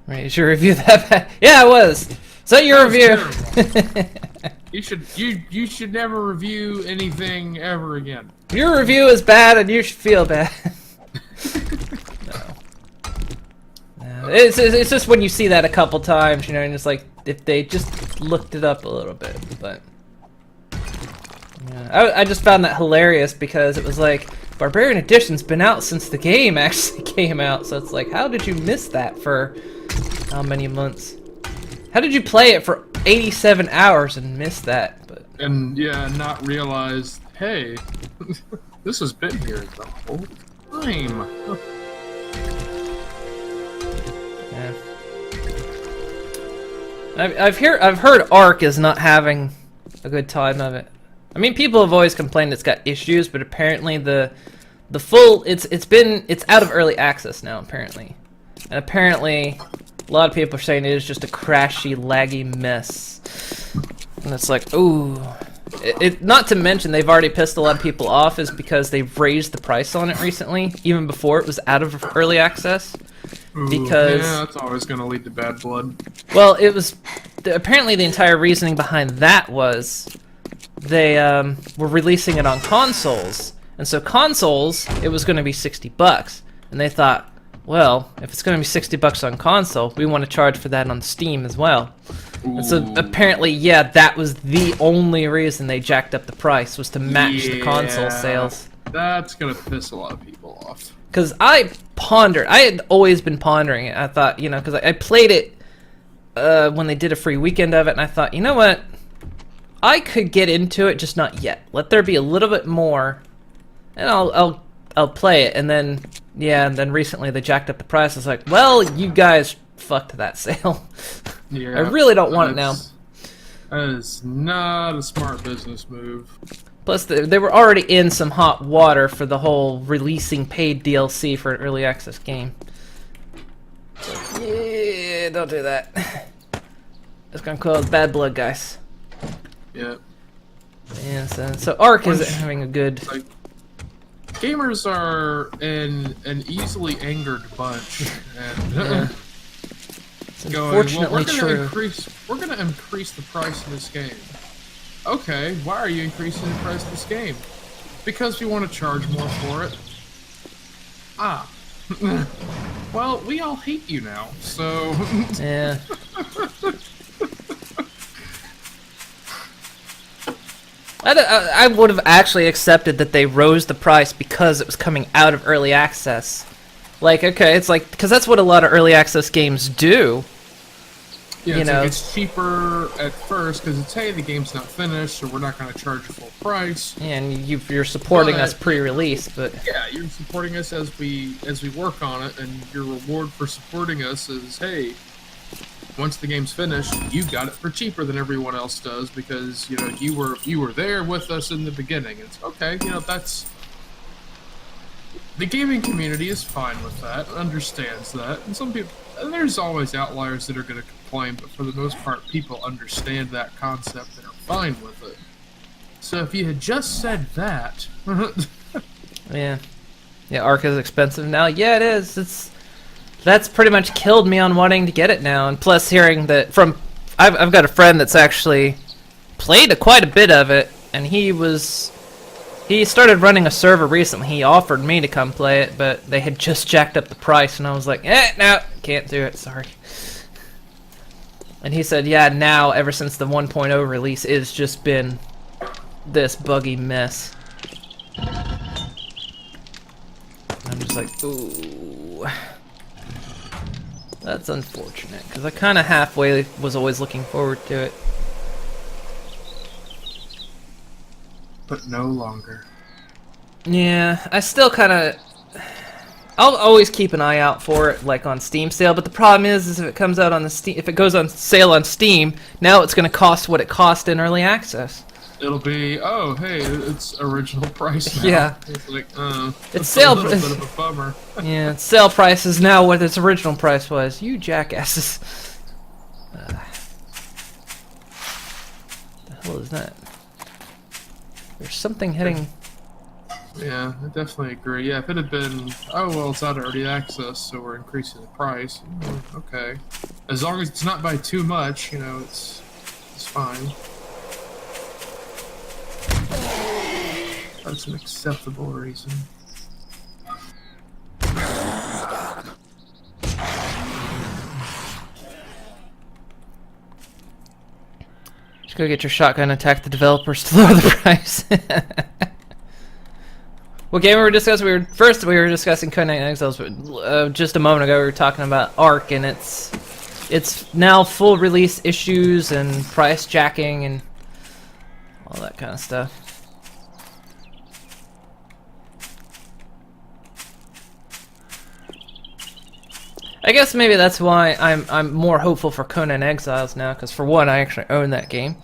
Right, is your review that bad? Yeah, it was. Is that your review? You should never review anything ever again. Your review is bad, and you should feel bad. No. It's just when you see that a couple times, you know, and it's like if they just looked it up a little bit, but. Yeah, I just found that hilarious because it was like Barbarian Edition's been out since the game actually came out, so it's like, how did you miss that for how many months? How did you play it for 87 hours and miss that? But yeah, not realize, hey, this has been here the whole time. yeah. I've heard Ark is not having a good time of it. I mean, people have always complained it's got issues, but apparently the full it's out of early access now apparently, and apparently a lot of people are saying it is just a crashy, laggy mess, and it's like, ooh. Not to mention they've already pissed a lot of people off is because they've raised the price on it recently, even before it was out of early access. Because yeah, that's always going to lead to bad blood. Well, it was apparently the entire reasoning behind that was they were releasing it on consoles, and so consoles it was going to be $60, and they thought, well, if it's going to be $60 on console, we want to charge for that on Steam as well. Ooh. And so apparently, yeah, that was the only reason they jacked up the price, was to match the console sales. That's gonna piss a lot of people off. Because I had always been pondering it. I thought, you know, because I played it when they did a free weekend of it, and I thought, you know what, I could get into it, just not yet. Let there be a little bit more, and I'll play it. And then, yeah, and then recently they jacked up the price. I was like, well, you guys fucked that sale. Yeah, I really don't want it now. That is not a smart business move. Plus, they were already in some hot water for the whole releasing paid DLC for an early access game. So, yeah, don't do that. It's gonna cause bad blood, guys. Yeah. Yeah, so Ark isn't having a good... Like, gamers are an easily angered bunch, and Yeah. It's going, unfortunately well, true. we're gonna increase the price of this game. Okay, why are you increasing the price of this game? Because we want to charge more for it. Ah. Well, we all hate you now, so... Yeah. I would have actually accepted that they rose the price because it was coming out of early access. Like, okay, it's like, because that's what a lot of early access games do. Yeah, you know, like it's cheaper at first because it's, hey, the game's not finished, so we're not going to charge you full price. and you're supporting us pre-release, but Yeah, you're supporting us as we work on it, and your reward for supporting us is, hey, once the game's finished, you got it for cheaper than everyone else does because, you know, you were there with us in the beginning. It's okay, you know, that's... The gaming community is fine with that, understands that, and some people... And there's always outliers that are going to complain, but for the most part, people understand that concept and are fine with it. So if you had just said that... yeah. Yeah, Ark is expensive now. Yeah, it is. That's pretty much killed me on wanting to get it now. And plus hearing that from... I've got a friend that's actually played quite a bit of it, and he started running a server recently. He offered me to come play it, but they had just jacked up the price, and I was like, no, can't do it, sorry. And he said, yeah, now, ever since the 1.0 release, it's just been this buggy mess. I'm just like, ooh. That's unfortunate, because I kind of halfway was always looking forward to it. But no longer. Yeah, I still kind of... I'll always keep an eye out for it, like on Steam sale, but the problem is if it comes out on the Steam... If it goes on sale on Steam, now it's going to cost what it cost in early access. It'll be, oh, hey, it's original price now. Yeah. It's like, It's sale... a little bit of a bummer. Yeah, its sale price is now what its original price was. You jackasses. The hell is that? There's something heading... Yeah, I definitely agree. Yeah, if it had been, oh well, it's out of early access, so we're increasing the price. Okay, as long as it's not by too much, it's fine. That's an acceptable reason. Just go get your shotgun and attack the developers to lower the price. What game we were discussing? We were discussing Conan Exiles, but just a moment ago we were talking about Ark and it's now full release issues and price jacking and all that kind of stuff. I guess maybe that's why I'm more hopeful for Conan Exiles now, because for one, I actually own that game.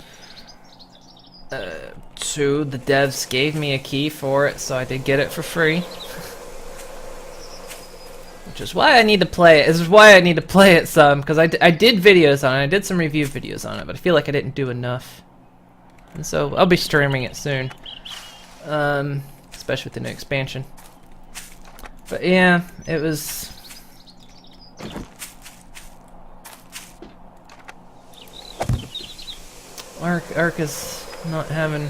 Two, the devs gave me a key for it, so I did get it for free. Which is why I need to play it. This is why I need to play it some, because I did videos on it. I did some review videos on it, but I feel like I didn't do enough. And so I'll be streaming it soon. Especially with the new expansion. But yeah, it was... Ark is not having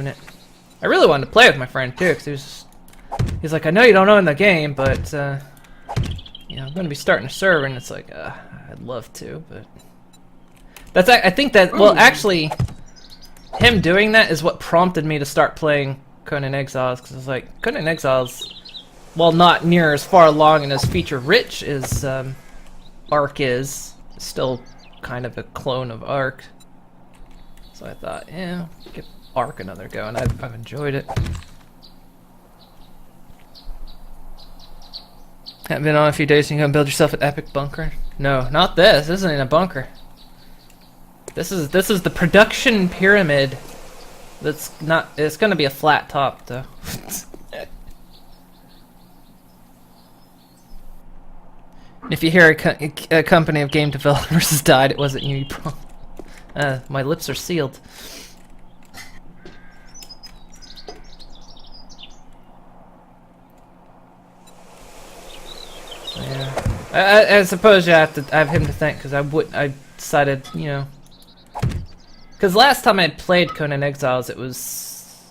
it. I really wanted to play with my friend too, because he's like, I know you don't own the game, but you know, I'm going to be starting a server, and it's like, I'd love to, but I think that, well, actually, him doing that is what prompted me to start playing Conan Exiles, because it's like, Conan Exiles, while not near as far along and as feature rich as Ark is, still kind of a clone of Ark. So I thought, yeah, give Ark another go, and I've enjoyed it. Haven't been on a few days, and you gonna build yourself an epic bunker? No, not this. This isn't a bunker. This is the production pyramid. That's not. It's gonna be a flat top though. If you hear a company of game developers has died, it wasn't you. My lips are sealed. Yeah, I suppose you have to. I have him to thank, because I decided, you know, because last time I had played Conan Exiles, it was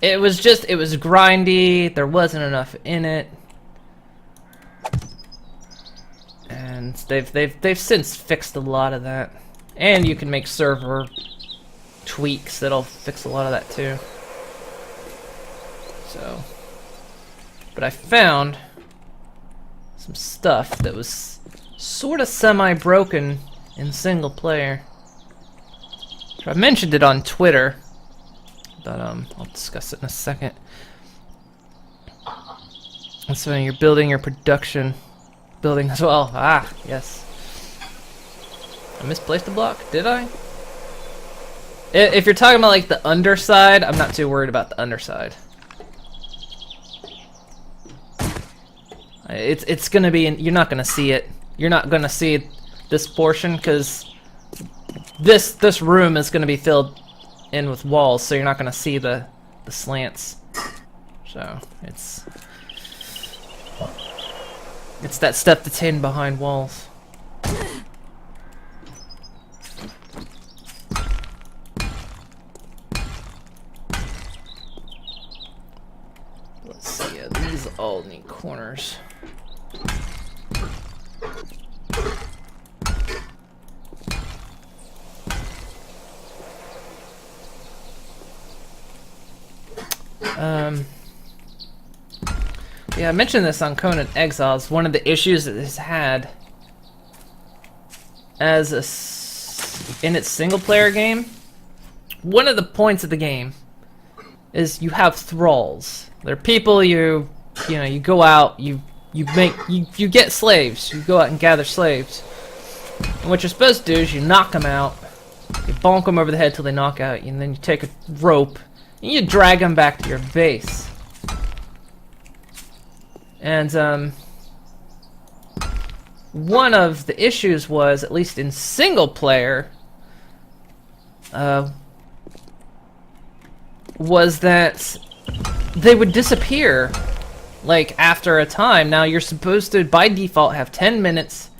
grindy. There wasn't enough in it. And they've since fixed a lot of that, and you can make server tweaks that'll fix a lot of that too. So, but I found some stuff that was sort of semi-broken in single player. I mentioned it on Twitter, but I'll discuss it in a second. And so you're building your production building as well. Ah, yes. I misplaced a block, did I? If you're talking about like the underside, I'm not too worried about the underside. It's gonna be, you're not gonna see it. You're not gonna see this portion, because this room is gonna be filled in with walls, so you're not gonna see the slants. So it's that stuff that's hidden behind walls. Let's see, these all need corners. Yeah, I mentioned this on Conan Exiles. One of the issues that this had as in its single-player game, one of the points of the game is you have thralls. They're people you go out, you get slaves. You go out and gather slaves. And what you're supposed to do is you knock them out, you bonk them over the head till they knock out, and then you take a rope and you drag them back to your base. And one of the issues was, at least in single player, was that they would disappear, like, after a time. Now, you're supposed to, by default, have 10 minutes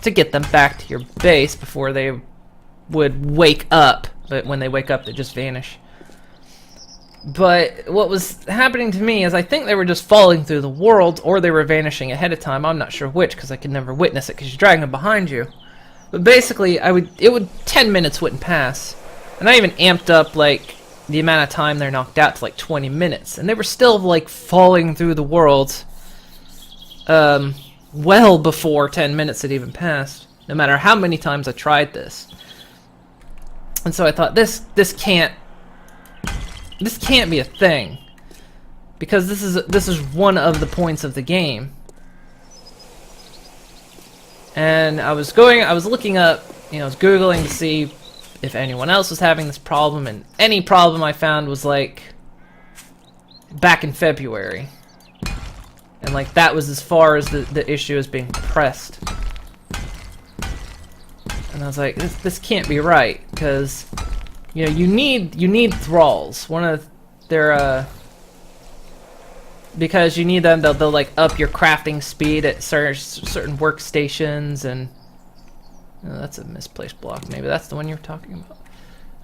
to get them back to your base before they would wake up. But when they wake up, they just vanish. But what was happening to me is I think they were just falling through the world, or they were vanishing ahead of time. I'm not sure which, because I could never witness it, because you're dragging them behind you. But basically, 10 minutes wouldn't pass. And I even amped up, like, the amount of time they're knocked out to, like, 20 minutes. And they were still, like, falling through the world, well before 10 minutes had even passed. No matter how many times I tried this. And so I thought, this can't be a thing, because this is one of the points of the game. And I was looking up, I was Googling to see if anyone else was having this problem, and any problem I found was like back in February, and like that was as far as the issue is being pressed. And I was like, this can't be right, because you need thralls. One of their because you need them. They'll like up your crafting speed at certain workstations, and that's a misplaced block. Maybe that's the one you were talking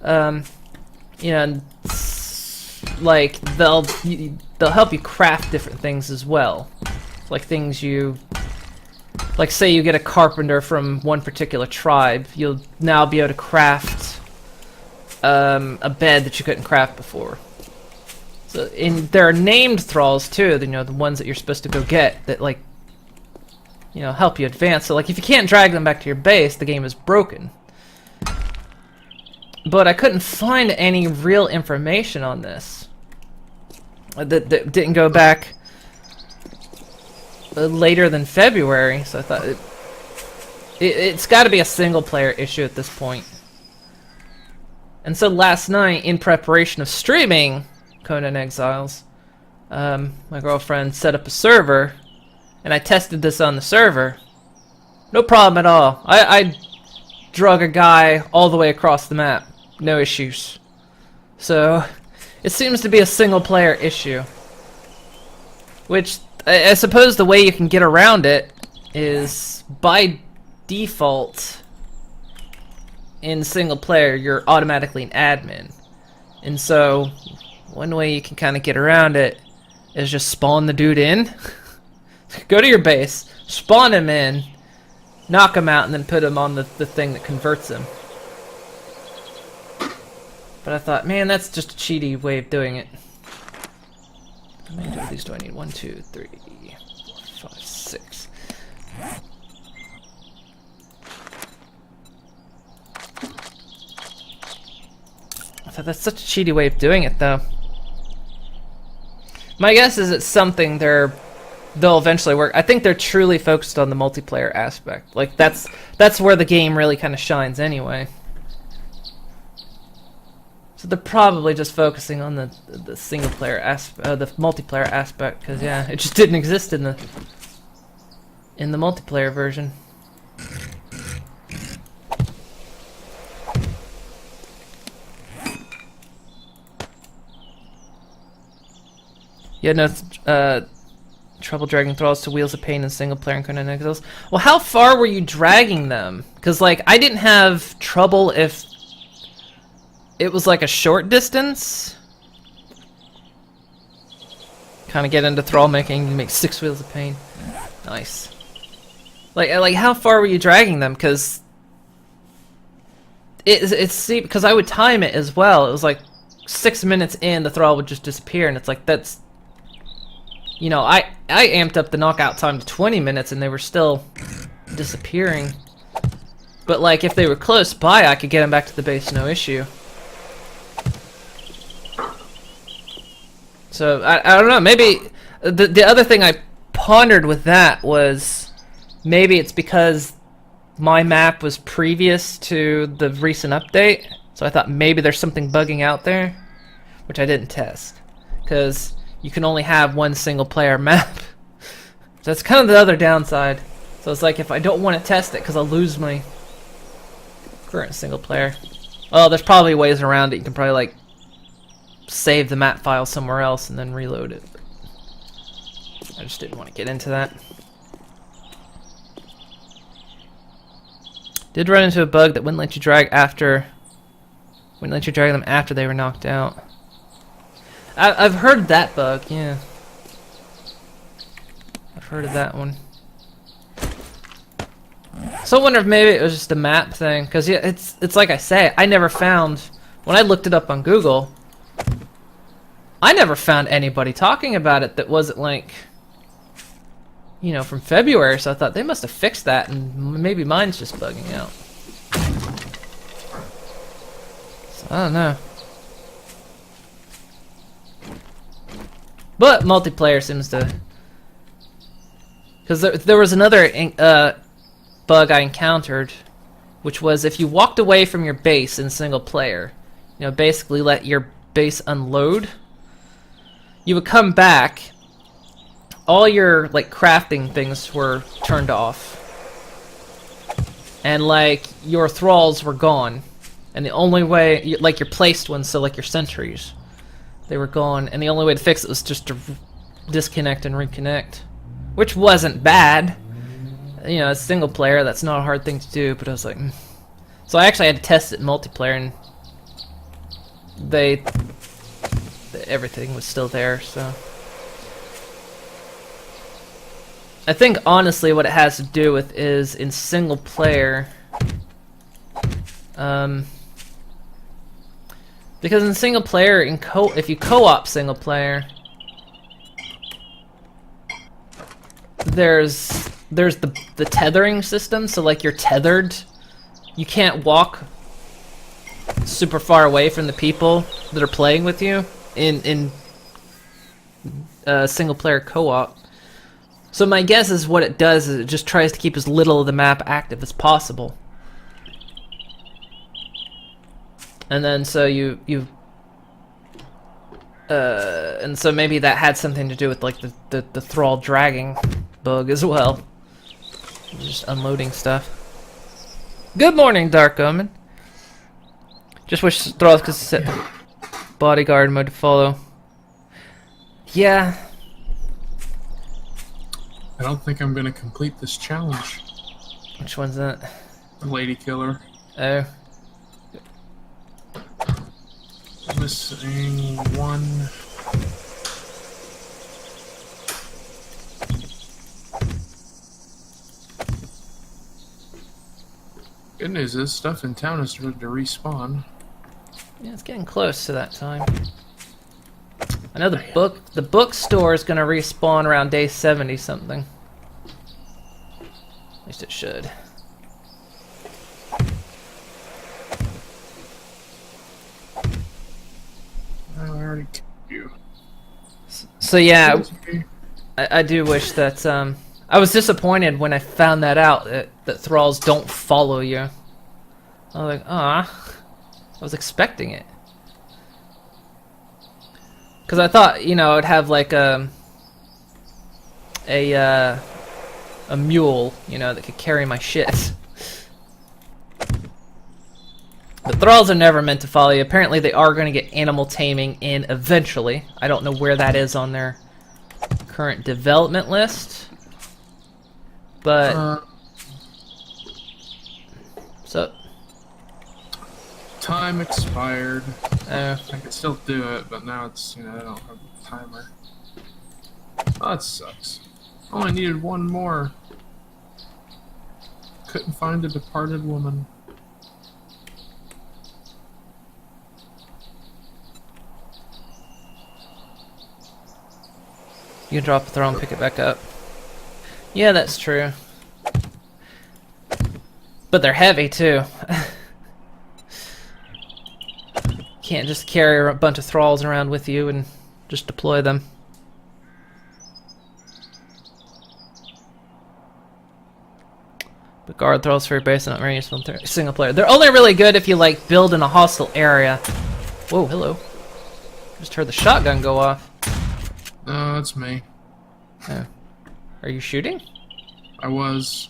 about. And like they'll help you craft different things as well, like things like say you get a carpenter from one particular tribe, you'll now be able to craft a bed that you couldn't craft before. So there are named thralls too, the ones that you're supposed to go get that like help you advance. So like if you can't drag them back to your base, the game is broken. But I couldn't find any real information on this that didn't go back later than February, so I thought it's got to be a single player issue at this point. And so last night, in preparation of streaming Conan Exiles, my girlfriend set up a server, and I tested this on the server. No problem at all. I drug a guy all the way across the map. No issues. So it seems to be a single player issue, which I suppose the way you can get around it is by default in single player you're automatically an admin, and so one way you can kind of get around it is just spawn the dude in. Go to your base, spawn him in, knock him out, and then put him on the thing that converts him. But I thought, man, that's just a cheaty way of doing it. How many of these do I need? 1, 2, 3, 4, 5, 6. I thought that's such a cheaty way of doing it, though. My guess is it's something they'll eventually work. I think they're truly focused on the multiplayer aspect. Like that's where the game really kind of shines anyway. So they're probably just focusing on the single player aspect, the multiplayer aspect, because yeah, it just didn't exist in the multiplayer version. Yeah, no, trouble dragging thralls to Wheels of Pain in single player and Conan Exiles. Well, how far were you dragging them? Because like I didn't have trouble if it was like a short distance. Kind of get into thrall making. You make 6 Wheels of Pain. Nice. Like how far were you dragging them? Because because I would time it as well. It was like 6 minutes in, the thrall would just disappear, and it's like that's. I amped up the knockout time to 20 minutes, and they were still disappearing. But like if they were close by, I could get them back to the base, no issue. So I don't know. Maybe the other thing I pondered with that was maybe it's because my map was previous to the recent update. So I thought maybe there's something bugging out there, which I didn't test, because you can only have one single player map. So that's kind of the other downside. So it's like if I don't want to test it because I'll lose my current single player. Well, there's probably ways around it. You can probably like save the map file somewhere else and then reload it. I just didn't want to get into that. Did run into a bug that wouldn't let you drag them after they were knocked out. I've heard that bug, yeah. I've heard of that one. So I wonder if maybe it was just a map thing, because yeah, it's like I say, I never found, when I looked it up on Google, I never found anybody talking about it that wasn't like, you know, from February, so I thought they must have fixed that, and maybe mine's just bugging out. So, I don't know. But multiplayer seems to... Because there was another bug I encountered, which was if you walked away from your base in single player, you know, basically let your base unload, you would come back, all your like crafting things were turned off, and like your thralls were gone, and the only way, like your placed ones, so like your sentries, they were gone, and the only way to fix it was just to disconnect and reconnect, which wasn't bad. You know, it's single player, that's not a hard thing to do, but I was like... So I actually had to test it in multiplayer, and everything was still there, so... I think, honestly, what it has to do with is, in single player... because in single player, if you co-op single player... There's the tethering system, so like you're tethered, you can't walk super far away from the people that are playing with you in single player co-op. So my guess is what it does is it just tries to keep as little of the map active as possible, and then so and so maybe that had something to do with like the thrall dragging bug as well. Just unloading stuff. Good morning, Dark Omen. Just wish thralls could set bodyguard mode to follow. Yeah. I don't think I'm gonna complete this challenge. Which one's that? The lady killer. Oh. Missing one. Good news is stuff in town is starting to respawn. Yeah, it's getting close to that time. I know the bookstore is gonna respawn around day 70 something. At least it should. I already killed you. So yeah, I do wish that I was disappointed when I found that out, that thralls don't follow you. I was like, ah, I was expecting it. Because I thought, you know, I'd have like a mule, you know, that could carry my shit. The thralls are never meant to follow you. Apparently they are going to get animal taming in eventually. I don't know where that is on their current development list. But... so... time expired. I can still do it, but now it's, you know, I don't have a timer. Oh, that sucks. Only needed one more. Couldn't find a departed woman. You can drop a thrall and pick it back up. Yeah, that's true. But they're heavy, too. Can't just carry a bunch of thralls around with you and just deploy them. But guard thralls for your base are not very useful in single player. They're only really good if you, like, build in a hostile area. Whoa, hello. Just heard the shotgun go off. No, it's me. Oh. Are you shooting? I was.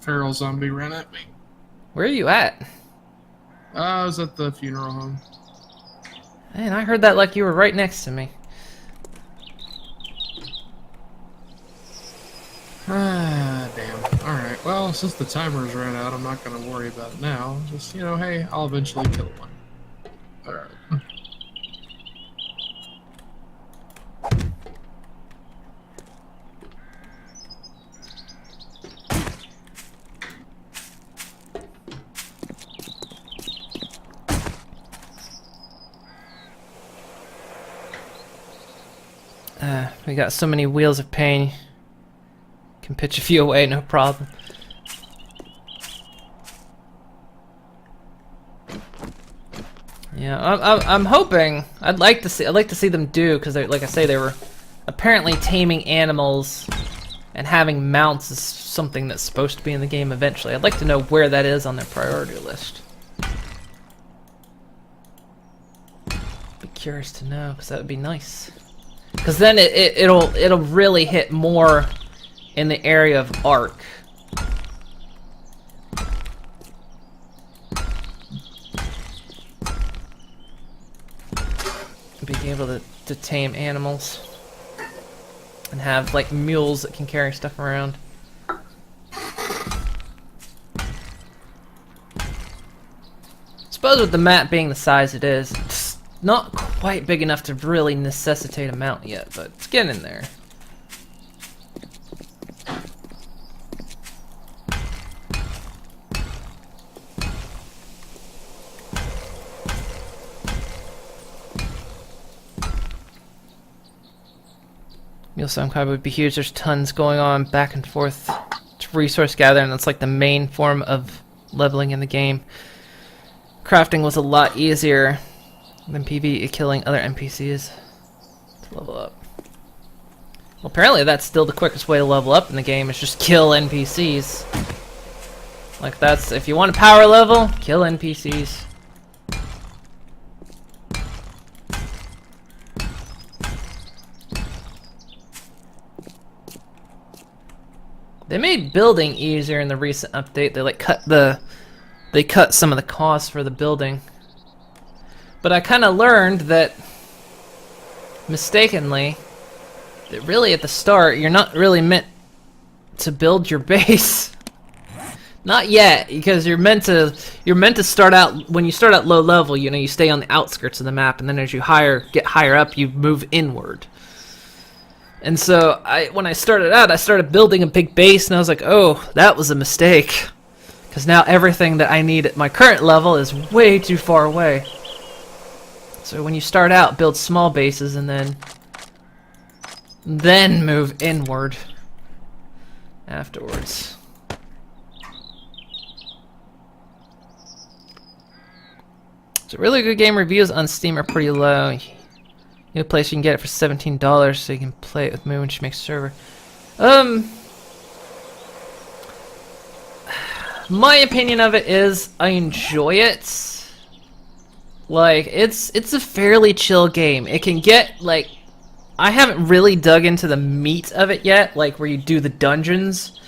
Feral zombie ran at me. Where are you at? I was at the funeral home. Man, I heard that like you were right next to me. Ah, damn. Alright, well, since the timer's ran out, I'm not gonna worry about it now. Just, hey, I'll eventually kill one. Alright. We got so many wheels of pain. Can pitch a few away, no problem. Yeah, I'm hoping. I'd like to see them do, because like I say, they were apparently taming animals and having mounts is something that's supposed to be in the game eventually. I'd like to know where that is on their priority list. Be curious to know, because that would be nice. Because then it'll really hit more in the area of Ark. Being able to tame animals and have like mules that can carry stuff around. Suppose with the map being the size it is, it's not quite big enough to really necessitate a mount yet, but it's getting in there. Meal Samkai would be huge. There's tons going on back and forth to resource gathering. That's like the main form of leveling in the game. Crafting was a lot easier than PvE killing other NPCs to level up. Well, apparently that's still the quickest way to level up in the game, is just kill NPCs. Like that's, if you want a power level, kill NPCs. They made building easier in the recent update. They like cut some of the costs for the building. But I kind of learned that mistakenly that really at the start you're not really meant to build your base. Not yet, because you're meant to start out, when you start at low level, you stay on the outskirts of the map, and then as you get higher up, you move inward. And so when I started out, I started building a big base, and I was like, oh, that was a mistake. Because now everything that I need at my current level is way too far away. So when you start out, build small bases, and then move inward afterwards. So really good game. Reviews on Steam are pretty low. New place you can get it for $17, so you can play it with Moon when she makes a server. My opinion of it is I enjoy it. Like it's a fairly chill game. It can get like, I haven't really dug into the meat of it yet, like where you do the dungeons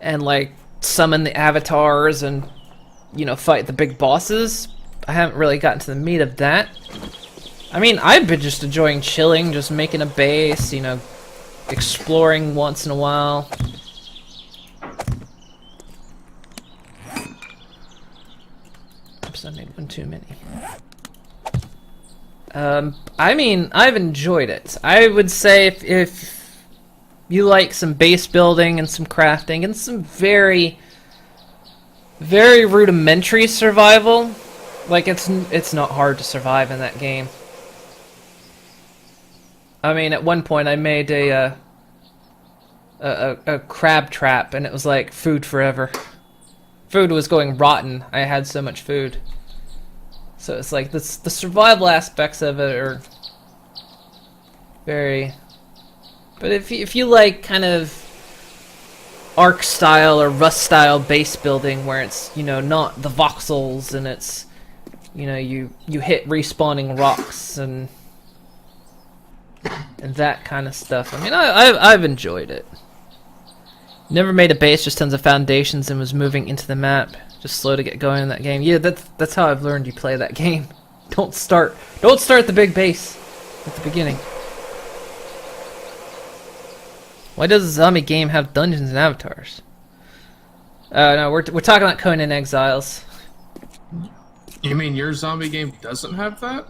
and like summon the avatars and fight the big bosses. I haven't really gotten to the meat of that. I mean, I've been just enjoying chilling, just making a base, exploring once in a while. Oops, I made one too many. I mean, I've enjoyed it. I would say if you like some base building and some crafting and some very, very rudimentary survival, like it's not hard to survive in that game. I mean, at one point I made a crab trap, and it was like food forever. Food was going rotten. I had so much food. So it's like the survival aspects of it are very. But if you like kind of Ark style or Rust style base building, where it's not the voxels and it's you hit respawning rocks and that kind of stuff. I mean, I've enjoyed it. Never made a base, just tons of foundations, and was moving into the map. Just slow to get going in that game. Yeah, that's how I've learned you play that game. Don't start the big base at the beginning. Why does a zombie game have dungeons and avatars? No, we're talking about Conan Exiles. You mean your zombie game doesn't have that?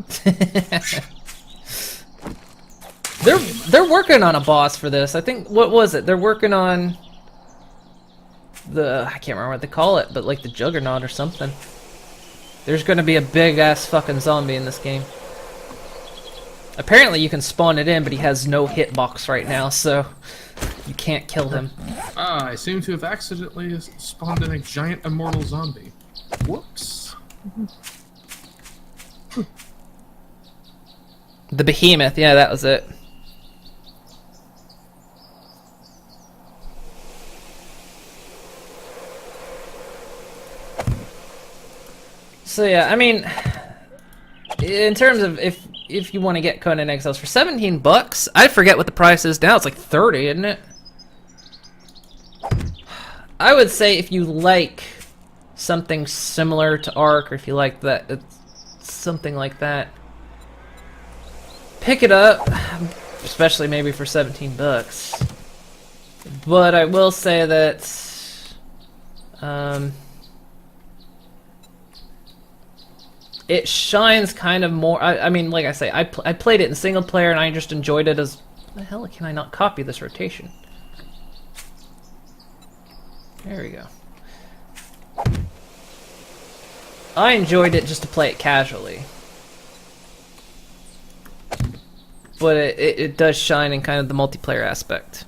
They're working on a boss for this. I think, what was it? They're working on I can't remember what they call it, but like the Juggernaut or something. There's gonna be a big ass fucking zombie in this game. Apparently you can spawn it in, but he has no hitbox right now, so you can't kill him. I seem to have accidentally spawned in a giant immortal zombie. Whoops. The behemoth, yeah, that was it. So yeah, I mean, in terms of if you want to get Conan Exiles for $17, I forget what the price is now. It's like 30, isn't it? I would say if you like something similar to Ark, or if you like that, something like that, pick it up, especially maybe for $17. But I will say that it shines kind of more. I mean, like I say, I played it in single player and I just enjoyed it as. How the hell can I not copy this rotation? There we go. I enjoyed it just to play it casually. But it does shine in kind of the multiplayer aspect.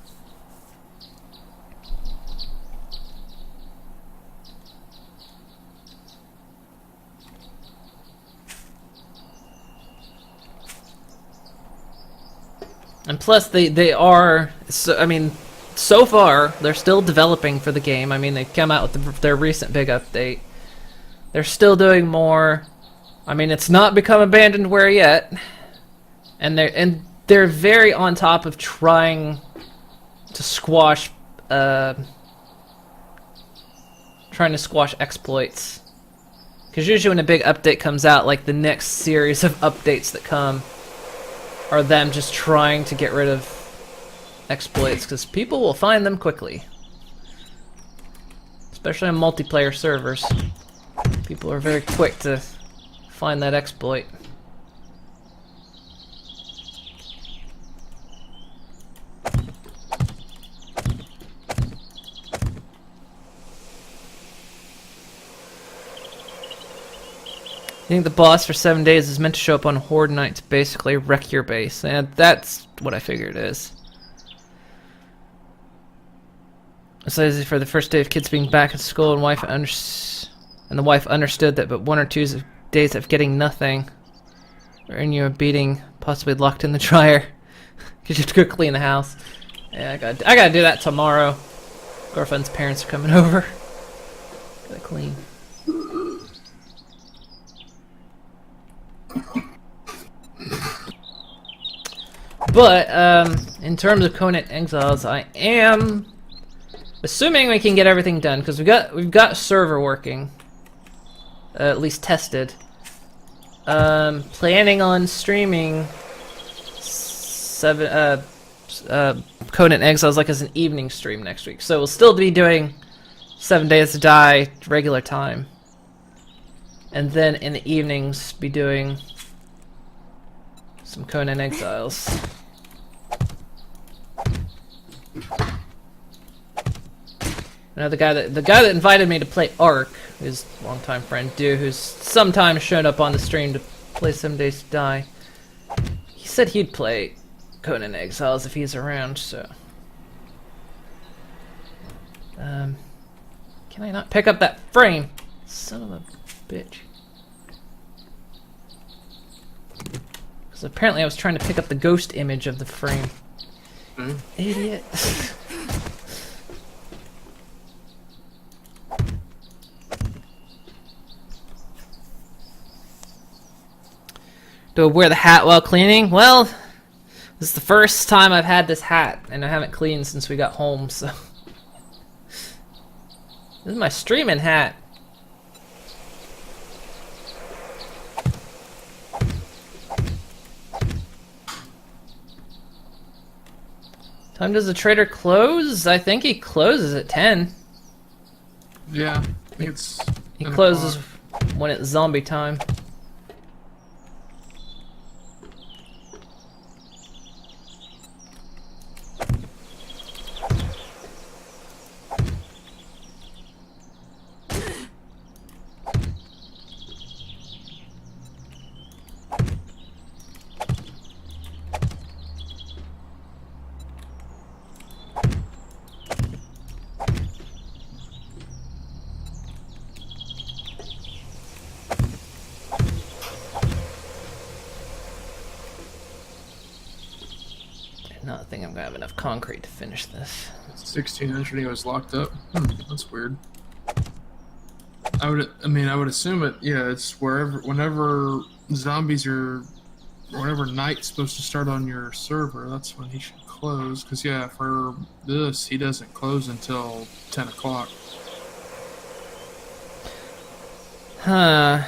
And plus, they are, so, I mean, so far, they're still developing for the game. I mean, they've come out with their recent big update. They're still doing more. I mean, it's not become abandonware yet. And they're very on top of trying to squash exploits. Because usually when a big update comes out, like the next series of updates that come are them just trying to get rid of exploits, because people will find them quickly. Especially on multiplayer servers. People are very quick to find that exploit. I think the boss for 7 days is meant to show up on Horde Night to basically wreck your base, and that's what I figured it is. It's easy for the first day of kids being back at school, and the wife understood that, but 1 or 2 days of getting nothing, or in you a beating, possibly locked in the dryer, because you have to go clean the house. Yeah, I gotta do that tomorrow. Girlfriend's parents are coming over. Gotta clean. But in terms of Conan Exiles, I am assuming we can get everything done, because we've got server working, at least tested. Planning on streaming Conan Exiles like as an evening stream next week, so we'll still be doing 7 Days to Die regular time, and then in the evenings be doing some Conan Exiles. Now the guy that invited me to play Ark, his longtime friend Du, who's sometimes shown up on the stream to play 7 Days to Die. He said he'd play Conan Exiles if he's around, so. Can I not pick up that frame? Son of a bitch. Because apparently I was trying to pick up the ghost image of the frame. Idiot. Do I wear the hat while cleaning? Well, this is the first time I've had this hat, and I haven't cleaned since we got home, so. This is my streaming hat. Time does the trader close? I think he closes at 10. Yeah, I think it's. He 10 closes o'clock. when it's zombie time. Not think I'm gonna have enough concrete to finish this. 1600 he was locked up. That's weird. I would assume it. Yeah, it's whenever zombies are, whenever night's supposed to start on your server, that's when he should close. Cause yeah, for this he doesn't close until 10 o'clock. Huh.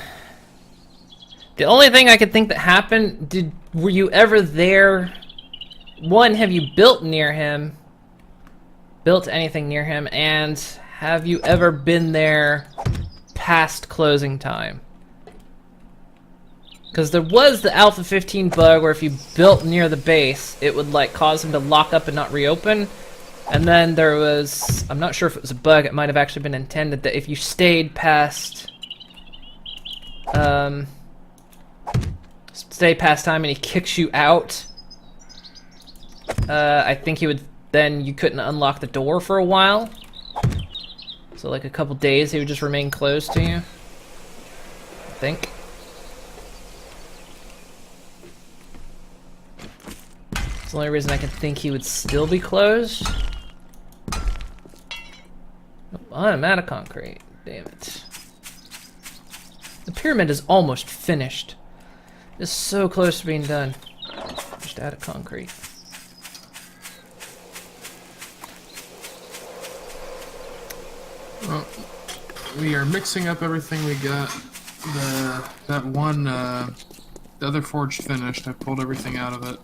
The only thing I could think that happened, were you ever there? One, have you built near him? Built anything near him? And have you ever been there past closing time? Because there was the Alpha 15 bug where if you built near the base, it would like cause him to lock up and not reopen. And then there was, I'm not sure if it was a bug, it might have actually been intended that if you stayed past time and he kicks you out, I think he would, then you couldn't unlock the door for a while. So like a couple days he would just remain closed to you, I think. It's the only reason I can think he would still be closed. Oh, I'm out of concrete. Damn it. The pyramid is almost finished. It's so close to being done. Just out of concrete. Well, we are mixing up everything we got. The other forge finished. I pulled everything out of it.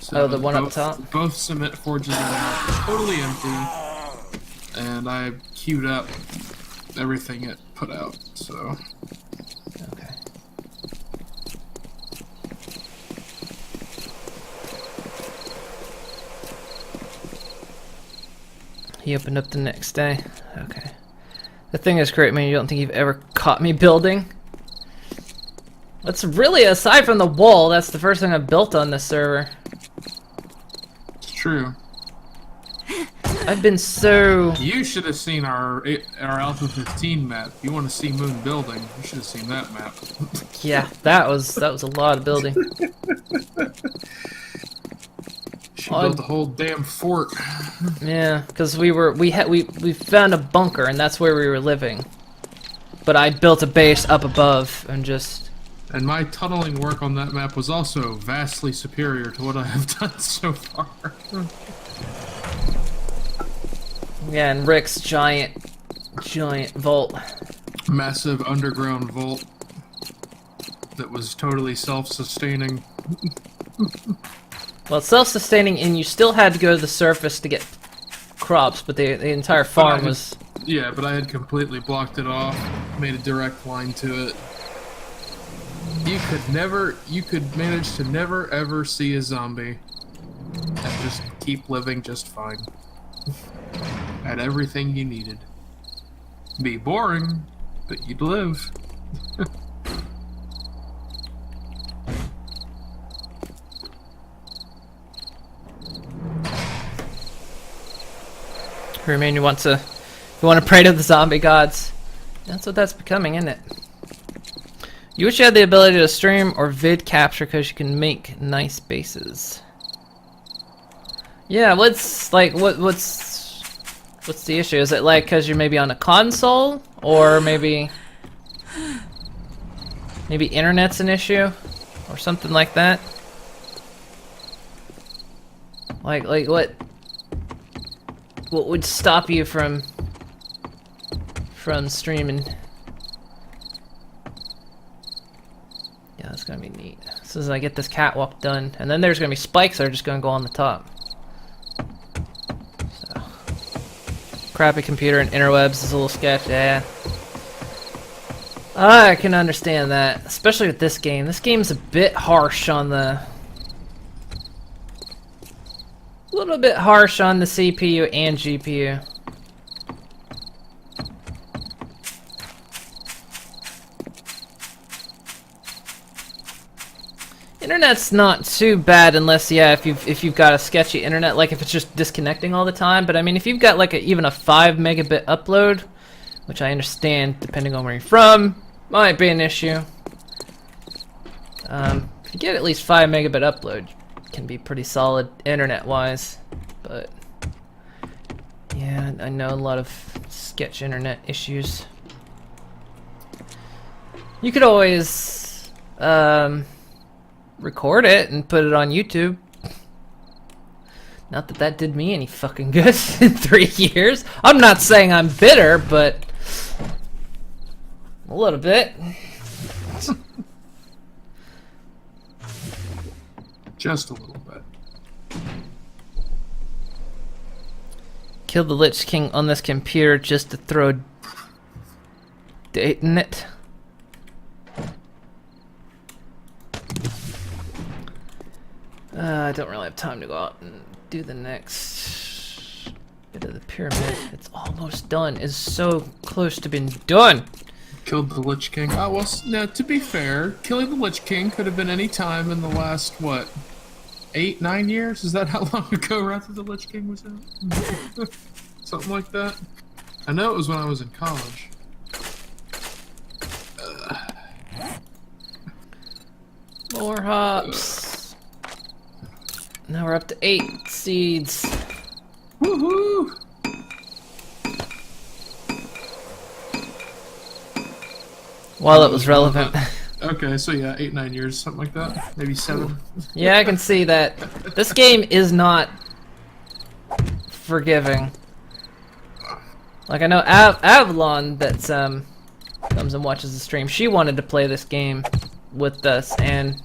So Oh, the one up top? Both cement forges are now totally empty, and I queued up everything it put out. So. Okay. He opened up the next day. Okay. The thing is great, man. You don't think you've ever caught me building? That's really, aside from the wall, that's the first thing I've built on this server. It's true. I've been so... You should have seen our Alpha 15 map. If you want to see moon building, you should have seen that map. Yeah, that was a lot of building. She built the whole damn fort. Yeah, because we found a bunker and that's where we were living. But I built a base up above and just... And my tunneling work on that map was also vastly superior to what I have done so far. Yeah, and Rick's giant vault. Massive underground vault that was totally self-sustaining. Well, it's self-sustaining, and you still had to go to the surface to get crops, but the entire farm was... Yeah, but I had completely blocked it off, made a direct line to it. You could manage to never ever see a zombie and just keep living just fine. Had everything you needed. Be boring, but you'd live. Remain, you want to pray to the zombie gods. That's what that's becoming, isn't it? You wish you had the ability to stream or vid capture because you can make nice bases. Yeah, what's the issue? Is it like because you're maybe on a console, or maybe internet's an issue, or something like that? Like what would stop you from streaming? Yeah, that's gonna be neat. As soon as I get this catwalk done, and then there's gonna be spikes that are just gonna go on the top. crappy computer and interwebs is a little sketch. Yeah. I can understand that, especially with this game. This game's a bit harsh on the... A little bit harsh on the CPU and GPU. Internet's not too bad unless, yeah, if you've got a sketchy internet, like if it's just disconnecting all the time. But I mean, if you've got like even a 5 megabit upload, which I understand depending on where you're from, might be an issue. If you get at least 5 megabit upload, can be pretty solid internet-wise. But yeah, I know a lot of sketch internet issues. You could always record it and put it on YouTube. Not that that did me any fucking good in 3 years. I'm not saying I'm bitter, but a little bit. Just a little bit. Killed the Lich King on this computer just to throw a date in it. I don't really have time to go out and do the next bit of the pyramid. It's almost done. It's so close to being done. Killed the Lich King. Oh, well, now, to be fair, killing the Lich King could have been any time in the last, what, 8, 9 years? Is that how long ago Wrath of the Lich King was out? Something like that. I know it was when I was in college. More hops. Now we're up to 8 seeds. Woohoo! While it was relevant. Okay, so yeah, 8, 9 years, something like that. Maybe 7. Yeah, I can see that. This game is not forgiving. Like, I know Avalon that comes and watches the stream. She wanted to play this game with us, and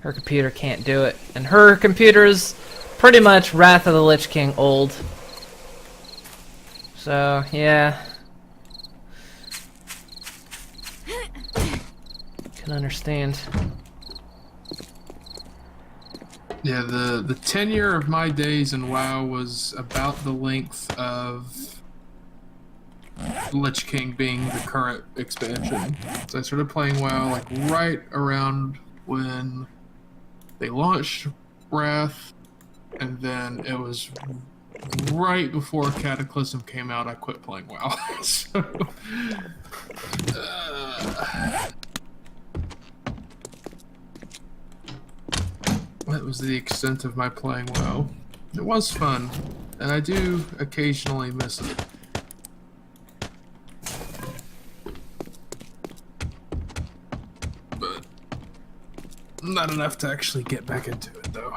her computer can't do it. And her computer is pretty much Wrath of the Lich King old. So, yeah. Can understand. Yeah, the tenure of my days in WoW was about the length of Lich King being the current expansion. So I started playing WoW like right around when they launched Wrath, and then it was right before Cataclysm came out. I quit playing WoW. So, that was the extent of my playing WoW. It was fun, and I do occasionally miss it. But not enough to actually get back into it, though.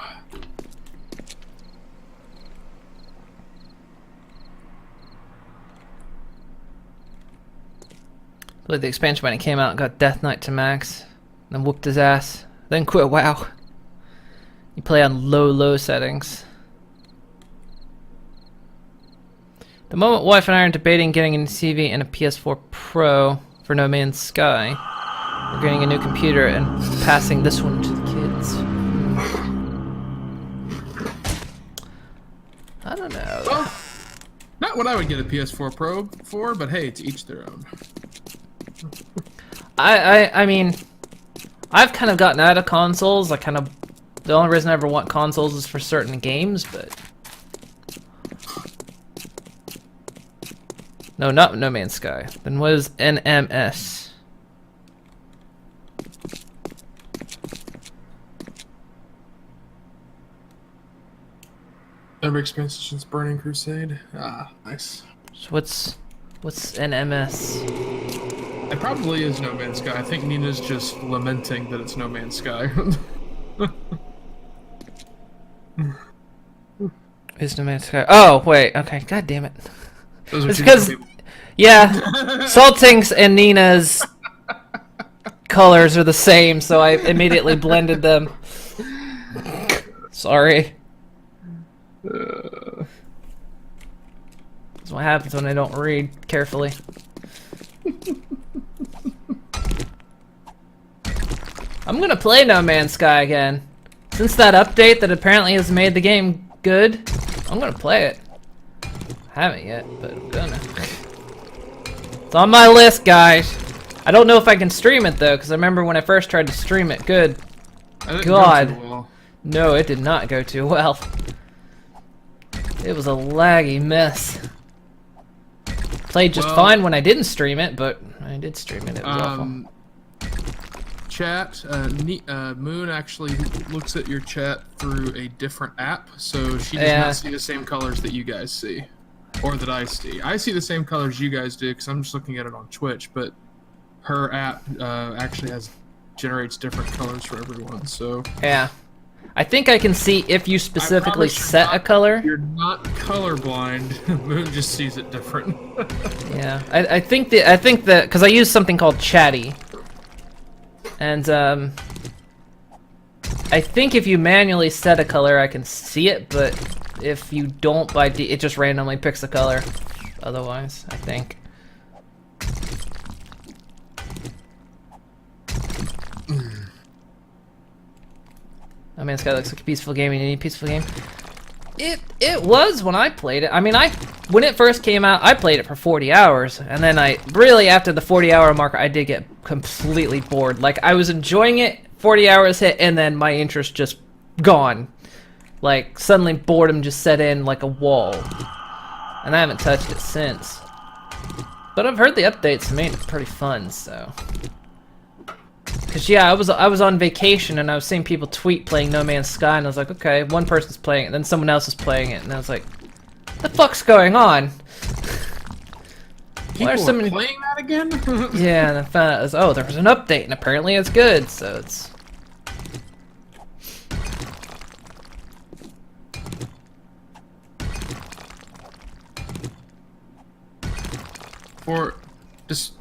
Like the expansion when it came out, got Death Knight to max, then whooped his ass, then quit WoW. You play on low settings. The moment wife and I are debating getting a TV and a PS4 Pro for No Man's Sky, we're getting a new computer and passing this one to the kids. I don't know. Well, not what I would get a PS4 Pro for, but hey, to each their own. I mean, I've kind of gotten out of consoles. The only reason I ever want consoles is for certain games, but... No, not No Man's Sky. Then what is NMS? Never Expansion's Burning Crusade. Ah, nice. So what's NMS? It probably is No Man's Sky. I think Nina's just lamenting that it's No Man's Sky. Is No Man's Sky? Oh wait, okay. God damn it. It's Those are because, two people. yeah, Saltink's and Nina's colors are the same, so I immediately blended them. Sorry. It's what happens when I don't read carefully. I'm gonna play No Man's Sky again. Since that update that apparently has made the game good, I'm gonna play it. I haven't yet, but I'm gonna. It's on my list, guys. I don't know if I can stream it though, because I remember when I first tried to stream it. Good God. Go too well. No, it did not go too well. It was a laggy mess. Played just fine when I didn't stream it, but I did stream it. It was awful. Chat, Moon actually looks at your chat through a different app, so she does not see the same colors that you guys see, or that I see. I see the same colors you guys do because I'm just looking at it on Twitch, but her app actually generates different colors for everyone. So yeah, I think I can see if you specifically set a color. You're not colorblind. Moon just sees it different. Yeah, I think that because I use something called Chatty. And I think if you manually set a color, I can see it, but if you don't it just randomly picks a color. Otherwise, I think. I mean, this guy looks like a peaceful game. You need a peaceful game. It was when I played it. I mean, when it first came out, I played it for 40 hours, and then after the 40-hour marker, I did get completely bored. Like, I was enjoying it, 40 hours hit, and then my interest just gone. Like, suddenly boredom just set in like a wall, and I haven't touched it since. But I've heard the updates made it pretty fun, so. Cause yeah, I was on vacation and I was seeing people tweet playing No Man's Sky, and I was like, okay, one person's playing it, then someone else is playing it, and I was like, what the fuck's going on? People are playing that again? Yeah, and I found out there was an update, and apparently it's good, so it's.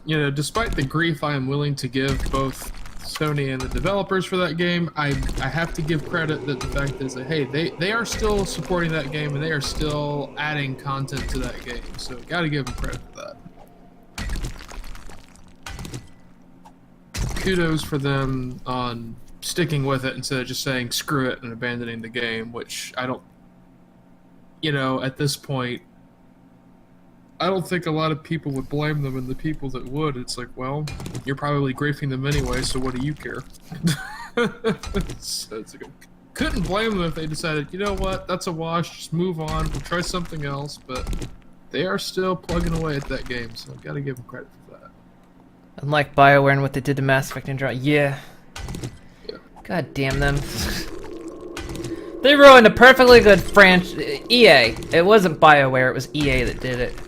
Despite the grief I am willing to give both Sony and the developers for that game, I have to give credit that the fact is that, hey, they are still supporting that game and they are still adding content to that game, so gotta give them credit for that. Kudos for them on sticking with it instead of just saying screw it and abandoning the game, which I don't, at this point, I don't think a lot of people would blame them, and the people that would, it's like, well, you're probably griefing them anyway, so what do you care? So it's like, couldn't blame them if they decided, you know what, that's a wash, just move on, we'll try something else, but they are still plugging away at that game, so I've got to give them credit for that. Unlike BioWare and what they did to Mass Effect Andromeda, yeah. God damn them. They ruined a perfectly good franchise. EA. It wasn't BioWare, it was EA that did it.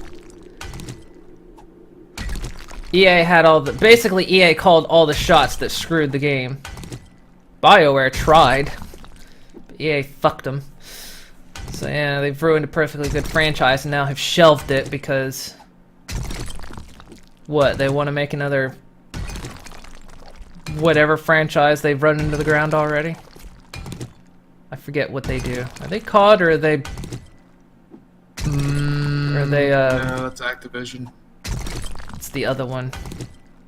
EA had basically EA called all the shots that screwed the game. BioWare tried, but EA fucked them. So yeah, they've ruined a perfectly good franchise and now have shelved it because... What, they want to make another... whatever franchise they've run into the ground already? I forget what they do. Are they COD or are they... No, that's Activision. It's the other one.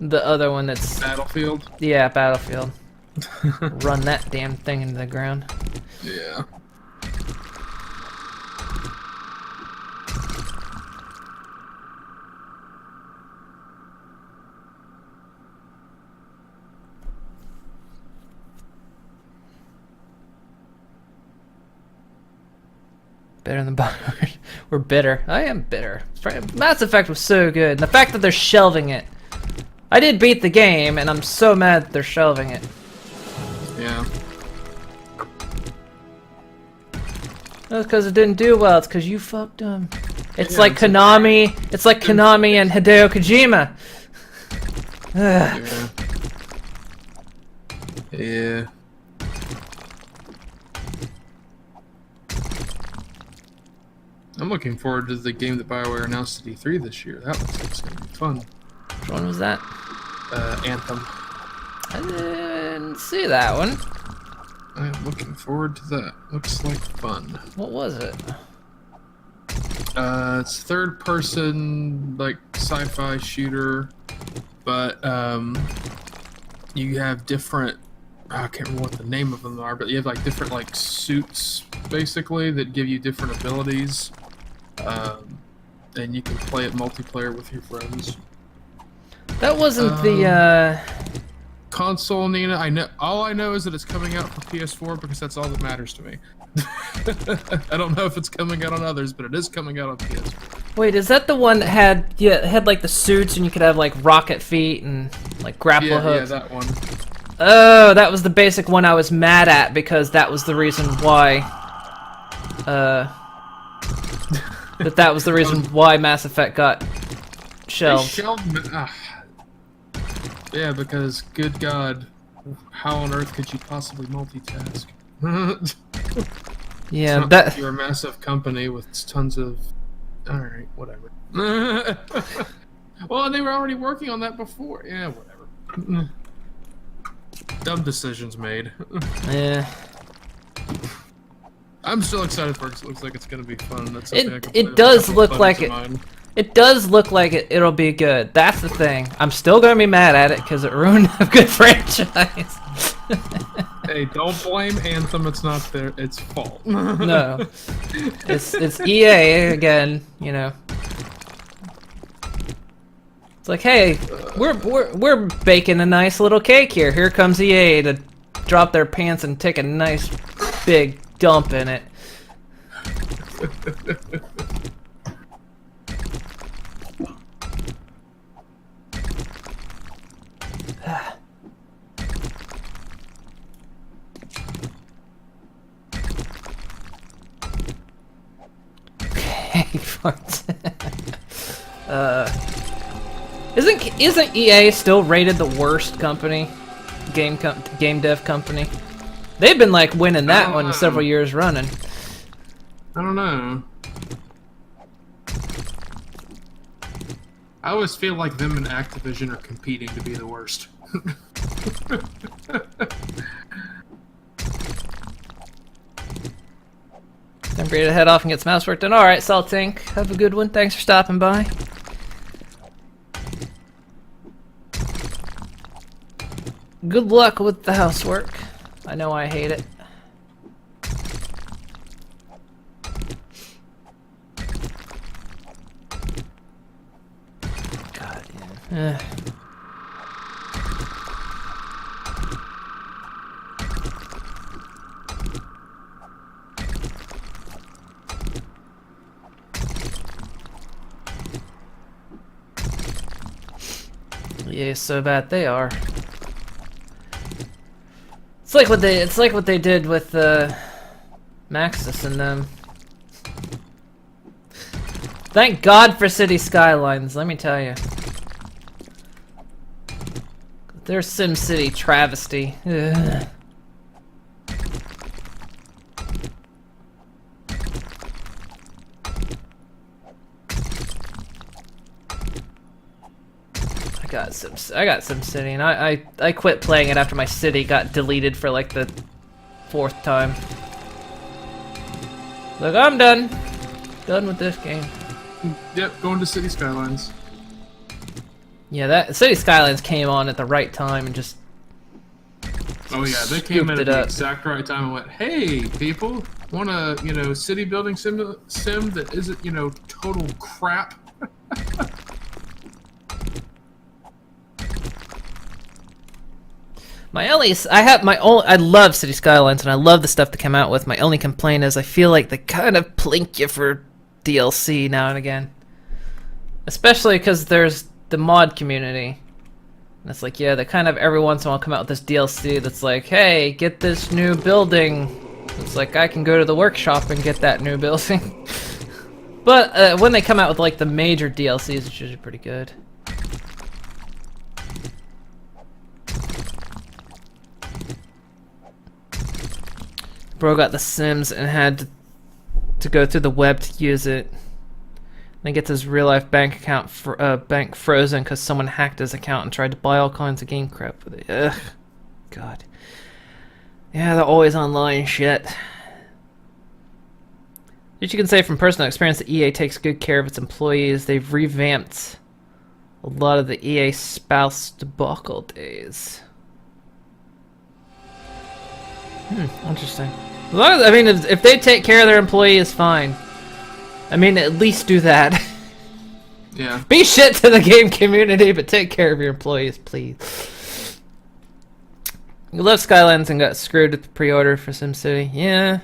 The other one that's... Battlefield? Yeah, Battlefield. Run that damn thing into the ground. Yeah. Better than BioWare. We're bitter. I am bitter. Mass Effect was so good. And the fact that they're shelving it. I did beat the game, and I'm so mad that they're shelving it. Yeah. No, it's because it didn't do well. It's because you fucked them. It's like Konami. It's like Konami and Hideo Kojima. Yeah. I'm looking forward to the game that BioWare announced at E3 this year. That looks like it's going to be fun. Which one was that? Anthem. I didn't see that one. I'm looking forward to that. Looks like fun. What was it? It's third person, like sci-fi shooter, but you have different. I can't remember what the name of them are, but you have like different like suits basically that give you different abilities, and you can play it multiplayer with your friends. That wasn't the Console, Nina. I know. All I know is that it's coming out for PS4 because that's all that matters to me. I don't know if it's coming out on others, but it is coming out on PS4. Wait, is that the one that had like the suits and you could have like rocket feet and like grapple hooks? Yeah, that one. Oh, that was the basic one I was mad at because that was the reason why. That was the reason why Mass Effect got shelved. Yeah, because good God, how on earth could you possibly multitask? Yeah, that. You're a massive company with tons of. All right, whatever. Well, they were already working on that before. Yeah, whatever. Dumb decisions made. Yeah. I'm still excited for it. It looks like it's gonna be fun. That's It does look like it. It does look like it'll be good. That's the thing. I'm still gonna be mad at it because it ruined a good franchise. Hey, don't blame Anthem. It's not its fault. No, it's EA again. You know, it's like, hey, we're baking a nice little cake here. Here comes EA to drop their pants and take a nice big dump in it. Isn't EA still rated the worst company, game dev company? They've been like winning that one several years running. I don't know. I always feel like them and Activision are competing to be the worst. I'm ready to head off and get some housework done. Alright, Saltink, have a good one. Thanks for stopping by. Good luck with the housework. I know I hate it. God, yeah. Yeah, so bad they are. It's like what they did with Maxis and them. Thank God for City Skylines, let me tell you. Their SimCity travesty. Ugh. I got SimCity, and I quit playing it after my city got deleted for like the 4th time. Look, I'm done with this game. Yep, going to City Skylines. Yeah, that City Skylines came on at the right time and just. Oh yeah, they came in at the exact right time and went, "Hey, people, want a city building sim that isn't total crap." I love City Skylines and I love the stuff they come out with. My only complaint is I feel like they kind of plink you for DLC now and again. Especially because there's the mod community. And it's like, yeah, they kind of every once in a while come out with this DLC that's like, hey, get this new building. It's like, I can go to the workshop and get that new building. But when they come out with like the major DLCs, it's usually pretty good. Bro got The Sims and had to go through the web to use it. Then gets his real life bank account bank frozen because someone hacked his account and tried to buy all kinds of game crap with it. Ugh, God. Yeah, the always online shit. But you can say from personal experience that EA takes good care of its employees. They've revamped a lot of the EA spouse debacle days. Interesting. As long as, I mean, if they take care of their employees, fine. I mean, at least do that. Yeah. Be shit to the game community, but take care of your employees, please. You love Skylands and got screwed with the pre-order for SimCity. Yeah.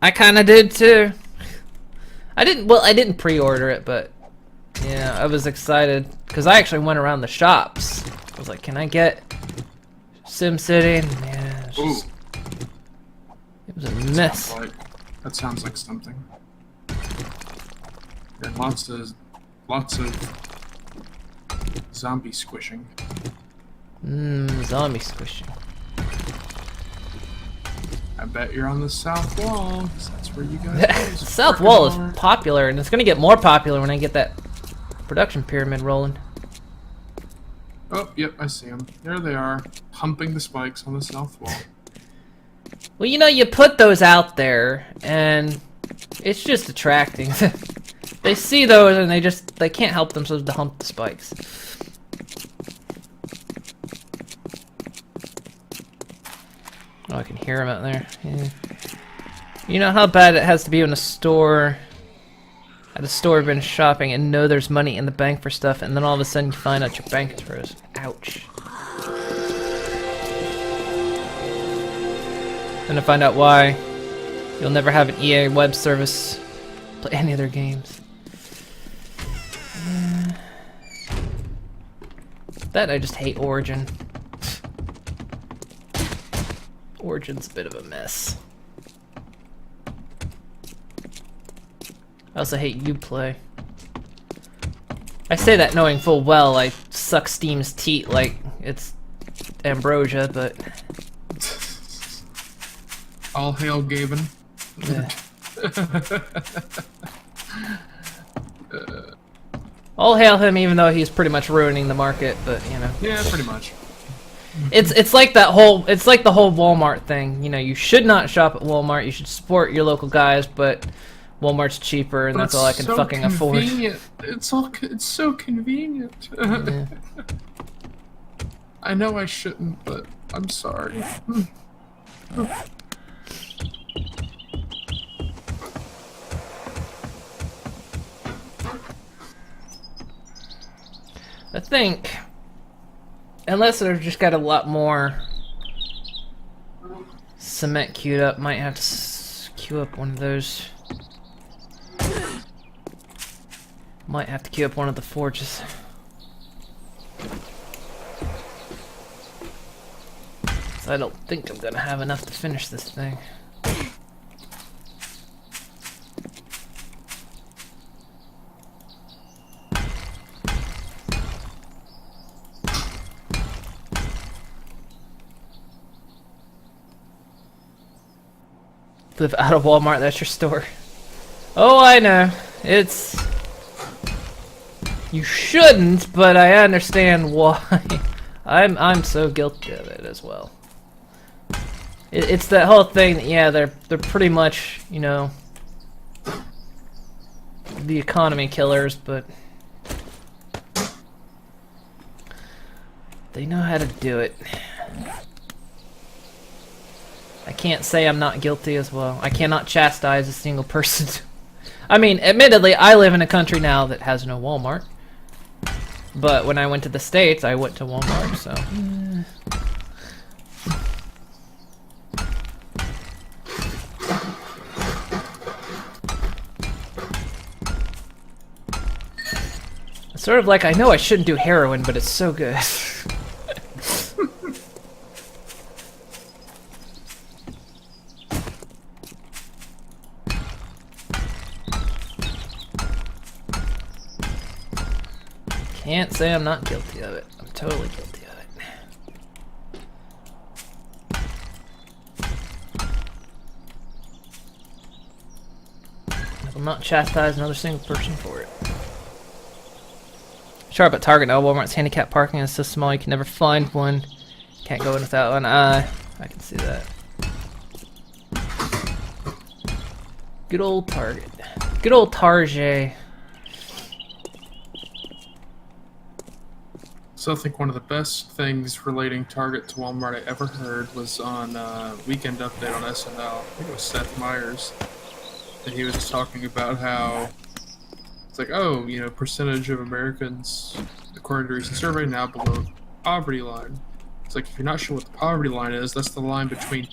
I kind of did too. I didn't pre-order it, but yeah, I was excited because I actually went around the shops. I was like, can I get SimCity? And yeah, it was a mess. That sounds like something. And lots of zombie squishing. Zombie squishing. I bet you're on the south wall, 'cause that's where you guys The south wall is popular, and it's gonna get more popular when I get that production pyramid rolling. Oh, yep, I see them. There they are, humping the spikes on the south wall. Well, you know, you put those out there, and it's just attracting. They see those, and they can't help themselves to hump the spikes. Oh, I can hear him out there. Yeah. You know how bad it has to be in a store, at a store you've been shopping and know there's money in the bank for stuff, and then all of a sudden you find out your bank is frozen. Ouch. And to find out why, you'll never have an EA web service play any of their games. That I just hate Origin. Origin's a bit of a mess. I also hate Uplay. I say that knowing full well I suck Steam's teat like it's ambrosia, but... All hail Gaben. Yeah. All hail him, even though he's pretty much ruining the market, but you know. Yeah, pretty much. It's like the whole Walmart thing. You know, you should not shop at Walmart. You should support your local guys, but Walmart's cheaper, and that's all I can fucking afford. It's so convenient. Yeah. I know I shouldn't, but I'm sorry. I think, unless they've just got a lot more cement queued up, might have to queue up one of those. Might have to queue up one of the forges. So I don't think I'm gonna have enough to finish this thing. Live out of Walmart, that's your store. Oh, I know. It's... You shouldn't, but I understand why. I'm so guilty of it as well. It's that whole thing that, yeah, they're pretty much, you know, the economy killers, but they know how to do it. I can't say I'm not guilty as well. I cannot chastise a single person. I mean, admittedly, I live in a country now that has no Walmart. But when I went to the States, I went to Walmart, so... It's sort of like, I know I shouldn't do heroin, but it's so good. Can't say I'm not guilty of it. I'm totally guilty of it. I will not chastise another single person for it. Sharp at Target now. Walmart's handicap parking is so small you can never find one. Can't go in without one. I can see that. Good old Target. Good old Target. So I think one of the best things relating Target to Walmart I ever heard was on Weekend Update on SNL. I think it was Seth Meyers. And he was talking about how it's like, oh, you know, percentage of Americans, according to a recent survey, now below the poverty line. It's like, if you're not sure what the poverty line is, that's the line between,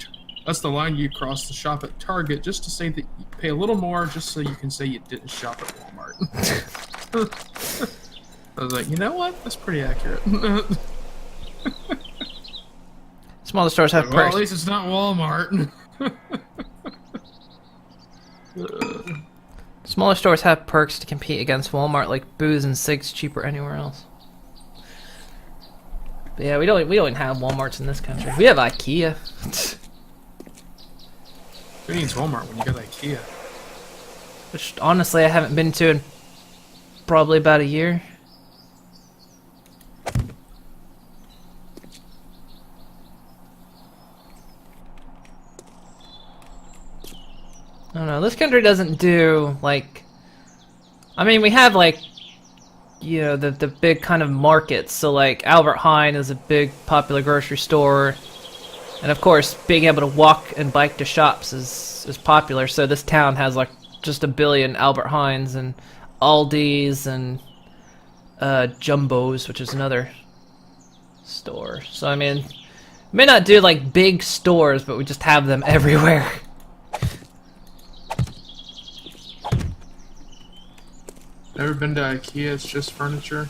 that's the line you cross to shop at Target just to say that you pay a little more just so you can say you didn't shop at Walmart. I was like, you know what? That's pretty accurate. Smaller stores have Well, perks. at least it's not Walmart. Smaller stores have perks to compete against Walmart, like booze and cigs cheaper anywhere else. But yeah, we don't have Walmarts in this country. We have IKEA. Who needs Walmart when you got IKEA? Which honestly I haven't been to in probably about a year. I don't know, this country doesn't do, like... I mean, we have, like, you know, the big kind of markets. So, like, Albert Heijn is a big, popular grocery store. And, of course, being able to walk and bike to shops is popular. So this town has, like, just a billion Albert Heijns and Aldi's and Jumbo's, which is another store. So, I mean, we may not do, like, big stores, but we just have them everywhere. Never been to IKEA, it's just furniture?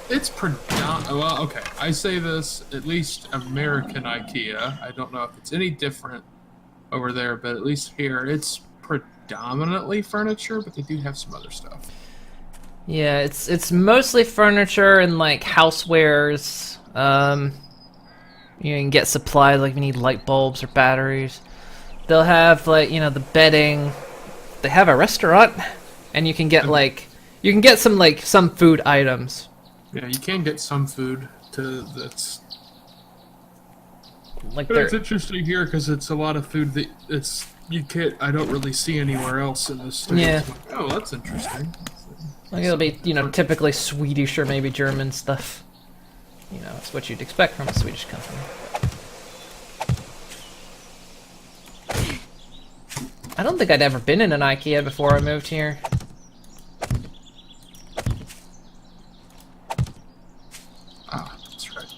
It's well, okay, I say this, at least American IKEA. I don't know if it's any different over there, but at least here, it's predominantly furniture, but they do have some other stuff. Yeah, it's mostly furniture and, like, housewares. You can get supplies, like if you need light bulbs or batteries. They'll have, like, you know, the bedding. They have a restaurant. And you can get some food items. Yeah, you can get some food that's like. But it's interesting here because it's a lot of food that I don't really see anywhere else in this state. Yeah. Like, oh, that's interesting. Like it'll be, you know, typically Swedish or maybe German stuff. You know, it's what you'd expect from a Swedish company. I don't think I'd ever been in an IKEA before I moved here. Ah, that's right.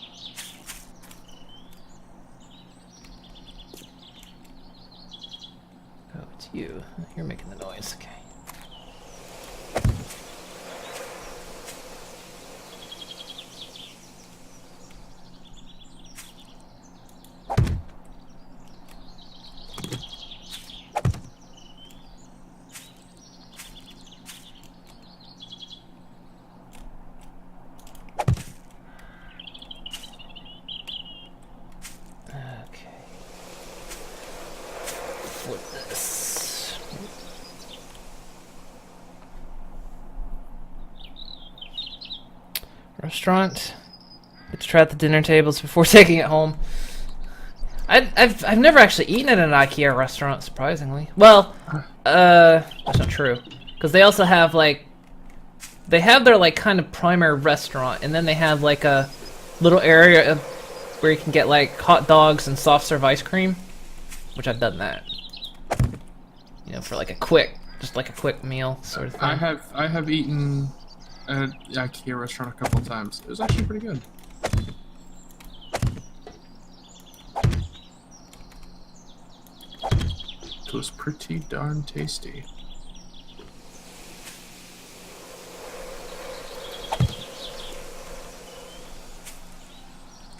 Oh, it's you. You're making the noise. Okay. Restaurant. Get to try out the dinner tables before taking it home. I've never actually eaten at an IKEA restaurant, surprisingly. Well, that's not true, because they also have like their like kind of primary restaurant, and then they have like a little area where you can get like hot dogs and soft serve ice cream, which I've done that. You know, for like a quick meal sort of thing. I have eaten at the IKEA restaurant a couple of times. It was actually pretty good. It was pretty darn tasty.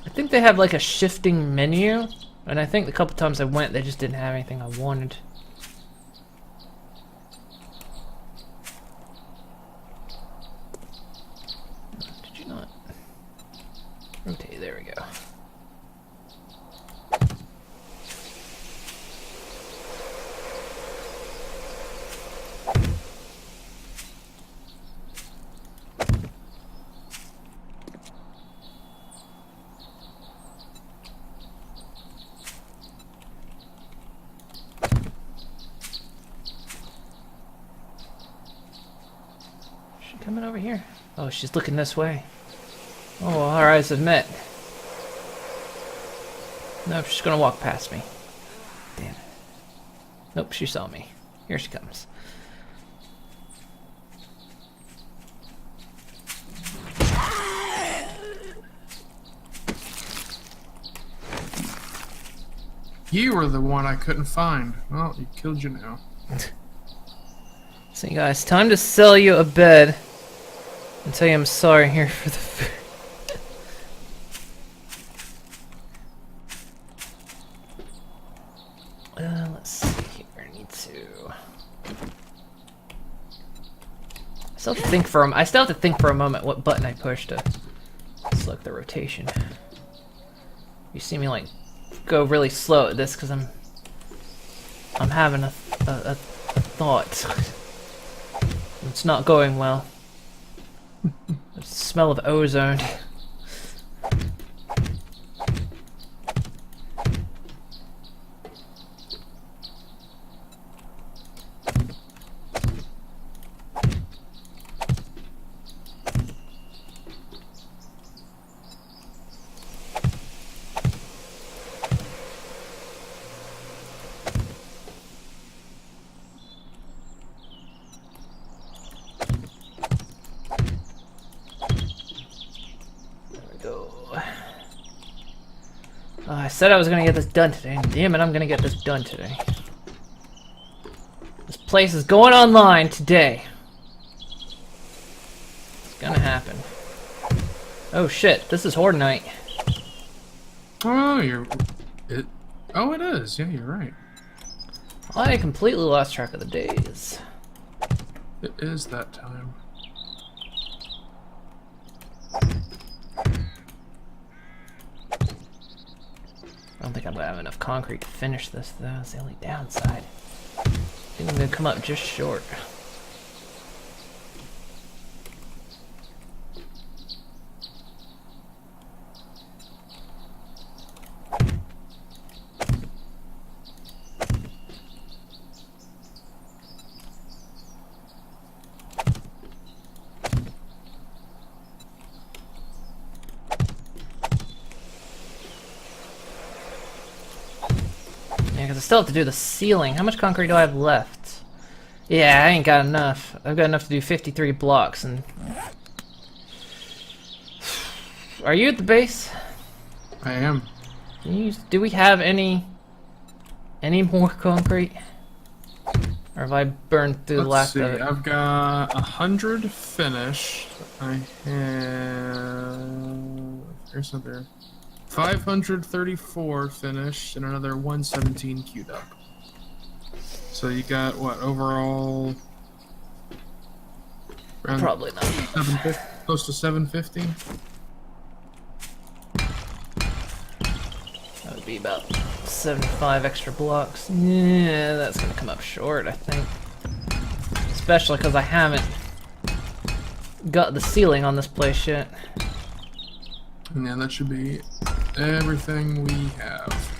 I think they have like a shifting menu, and I think the couple times I went, they just didn't have anything I wanted. Did you not? Rotate, there we go. coming over here? Oh, she's looking this way. Oh, our eyes have met. Nope, she's gonna walk past me. Damn it. Nope, she saw me. Here she comes. You were the one I couldn't find. Well, he killed you now. So you guys, time to sell you a bed and tell you I'm sorry here for the food. Let's see here. I need to. I still have to think for a moment what button I pushed to select the rotation. You see me like go really slow at this because I'm having a thought. It's not going well. The smell of ozone. I said I was gonna get this done today, and damn it, I'm gonna get this done today. This place is going online today. It's gonna happen. Oh shit, this is Horde Night. Oh, Oh, it is. Yeah, you're right. I completely lost track of the days. It is that time. I don't think I'm gonna have enough concrete to finish this, though. That's the only downside. I think I'm gonna come up just short. Because I still have to do the ceiling. How much concrete do I have left? Yeah, I ain't got enough. I've got enough to do 53 blocks. And are you at the base? I am. Do we have any more concrete? Or have I burned through the last of it? I've got 100 finished. I have... There's another 534 finished and another 117 queued up. So you got what overall? Around Probably not. 750, close to 750. That would be about 75 extra blocks. Yeah, that's gonna come up short, I think. Especially because I haven't got the ceiling on this place yet. And yeah, that should be everything we have.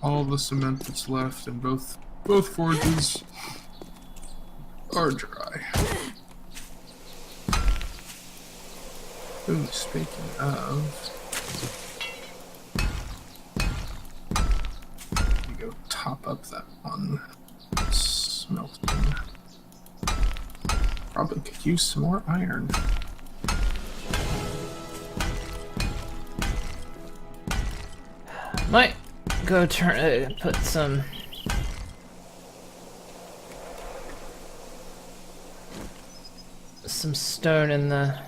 All the cement that's left in both forges are dry. Ooh, speaking of, let me go top up that one smelting. Probably could use some more iron. Might go put some stone in the.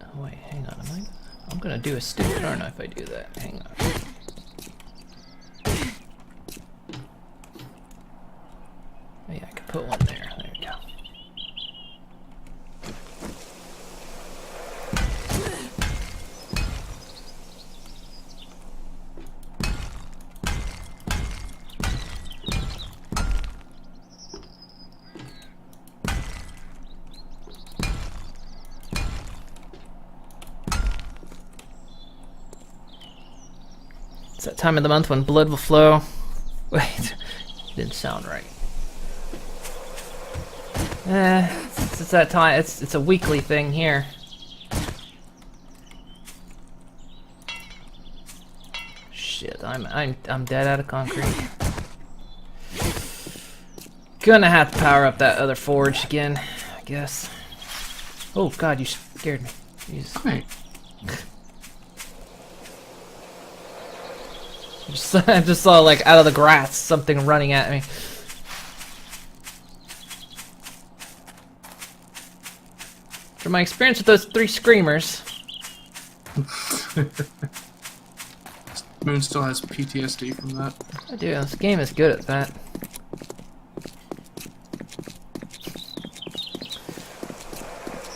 Oh wait, hang on. I'm gonna do a stupid, aren't I? If I do that, hang on. Oh, yeah, I could put one there. There you go. It's that time of the month when blood will flow. Wait, didn't sound right. It's that time. It's a weekly thing here. Shit, I'm dead out of concrete. Gonna have to power up that other forge again, I guess. Oh god, you scared me. Jeez. Hey. I just saw, like, out of the grass, something running at me. From my experience with those 3 screamers. Moon still has PTSD from that. I do, this game is good at that.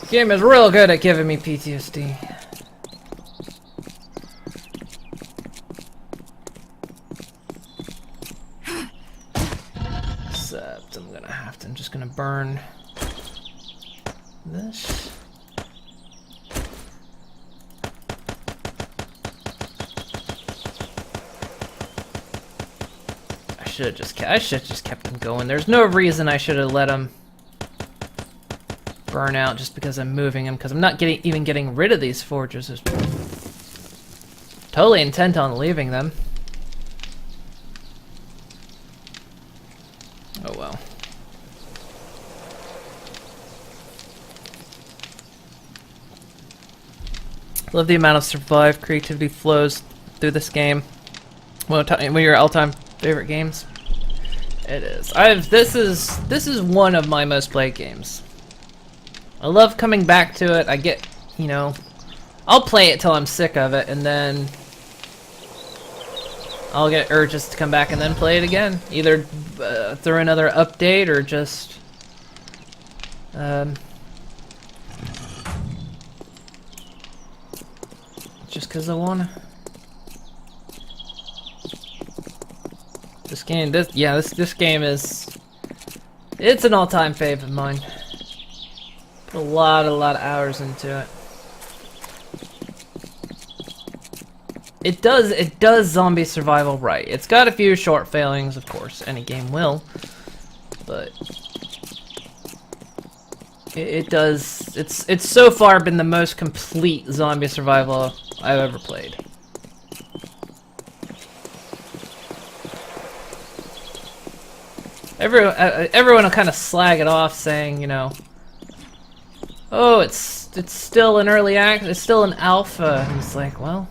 This game is real good at giving me PTSD. Except I'm just gonna burn this. I should have just kept them going. There's no reason I should have let them burn out just because I'm moving them, because I'm not even getting rid of these forges. I'm totally intent on leaving them. Oh well. Love the amount of survive creativity flows through this game. One of your all-time favorite games. It is. This is one of my most played games. I love coming back to it. I get, you know, I'll play it till I'm sick of it, and then I'll get urges to come back and then play it again. Either through another update or just because I wanna. This game is, it's an all-time fave of mine. Put a lot of hours into it. It does zombie survival right. It's got a few short failings, of course. Any game will, but it does. It's so far been the most complete zombie survival I've ever played. Everyone will kind of slag it off, saying, you know, oh, it's still an it's still an alpha. And it's like, well,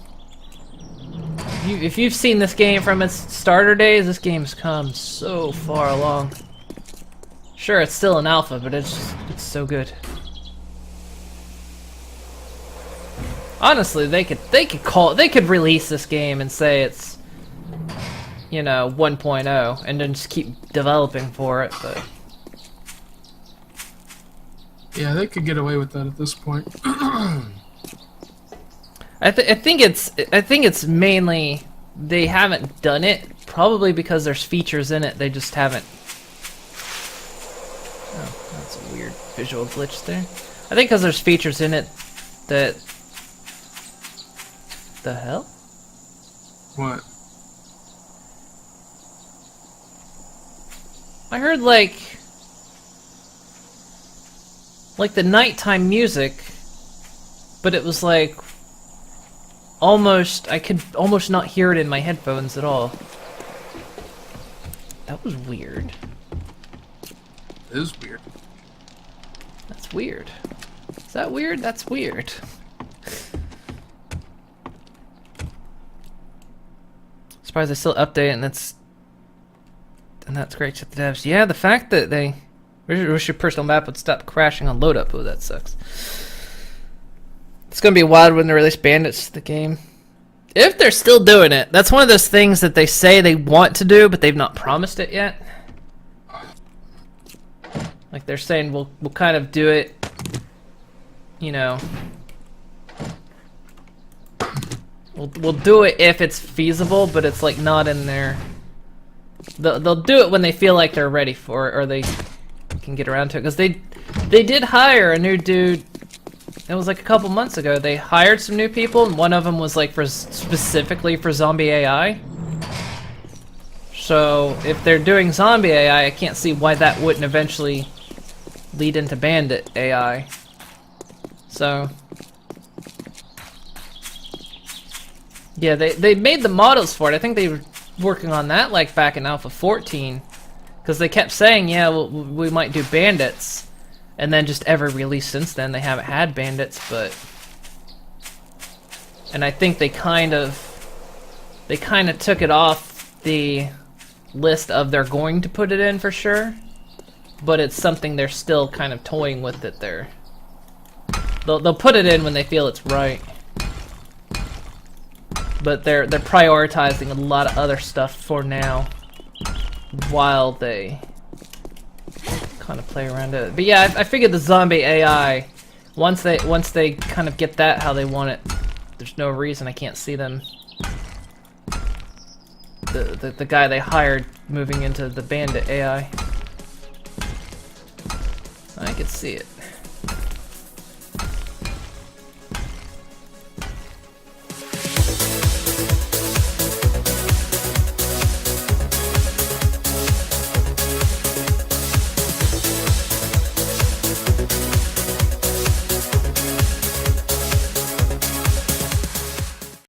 if you've seen this game from its starter days, this game's come so far along. Sure, it's still an alpha, but it's so good. Honestly, they could release this game and say it's, you know, 1.0 and then just keep developing for it, but yeah, they could get away with that at this point. I think it's mainly they haven't done it, probably because there's features in it they just haven't. Oh, that's a weird visual glitch there. I think because there's features in it that. The hell? What? I heard like the nighttime music, but it was like I could almost not hear it in my headphones at all. That was weird. It is weird. That's weird. Is that weird? That's weird. Surprised they still update it, and that's great. Shut the devs. Yeah, the fact that they wish your personal map would stop crashing on load up. Oh, that sucks. It's gonna be wild when they release bandits to the game. If they're still doing it, that's one of those things that they say they want to do, but they've not promised it yet. Like they're saying we'll kind of do it, you know. We'll do it if it's feasible, but it's like not in there. They'll do it when they feel like they're ready for it, or they can get around to it. Because they did hire a new dude. It was like a couple months ago. They hired some new people, and one of them was like specifically for zombie AI. So if they're doing zombie AI, I can't see why that wouldn't eventually lead into bandit AI. So yeah, they made the models for it. I think they were working on that like back in Alpha 14, because they kept saying, yeah, we might do bandits, and then just every release since then they haven't had bandits. But and I think they kind of took it off the list of they're going to put it in for sure, but it's something they're still kind of toying with. That they'll put it in when they feel it's right, but they're prioritizing a lot of other stuff for now while they kind of play around it. But yeah, I figured the zombie AI, once they kind of get that how they want it, there's no reason I can't see them, the guy they hired, moving into the bandit AI. I could see it.